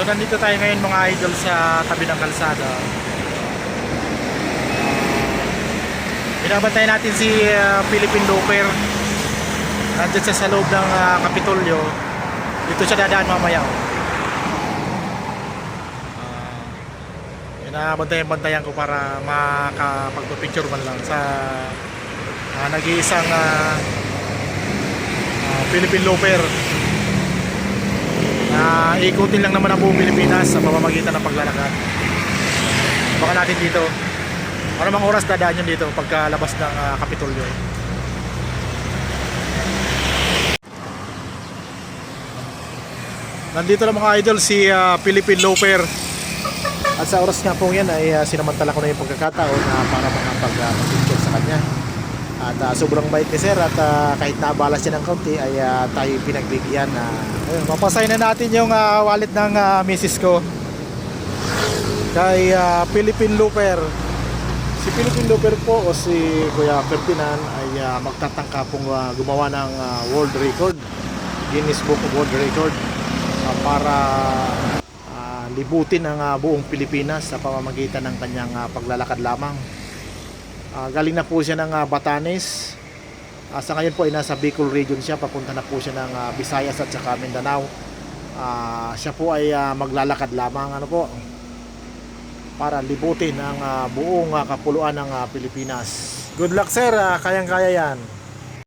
So nandito tayo ngayon mga idol sa tabi ng kalsada. Binabantayan natin si Philippine Looper. Nandiyan siya sa loob ng Kapitolyo. Dito siya dadaan mamaya. Binabantayan ko para makapagpapicture man lang sa nag-iisang Philippine Looper. Ikutin lang naman ang buong Pilipinas sa pamamagitan ng paglalakad. Baka natin dito ano mang oras dadaan yun dito pagkalabas ng Kapitolyo. Nandito lang mga idol si Philippine Looper. At sa oras nga po yan ay sinamantala ko na yung pagkakataon para makapag-picture sa kanya. At sobrang bait ni sir at kahit naabala siya ng kaunti ay tayo pinagbigyan. Mapasay na natin yung wallet ng misis ko kay Philippine Looper. Si Philippine Looper po o si Kuya Ferdinand ay magtatangka pong gumawa ng world record, Guinness Book of World Record, para libutin ang buong Pilipinas sa pamamagitan ng kanyang paglalakad lamang. Galing na po siya ng Batanes. Sa ngayon po ay nasa Bicol region siya. Papunta na po siya ng Visayas at saka Mindanao. Siya po ay maglalakad lamang para libutin ang buong kapuluan ng Pilipinas. Good luck sir, kayang-kaya yan.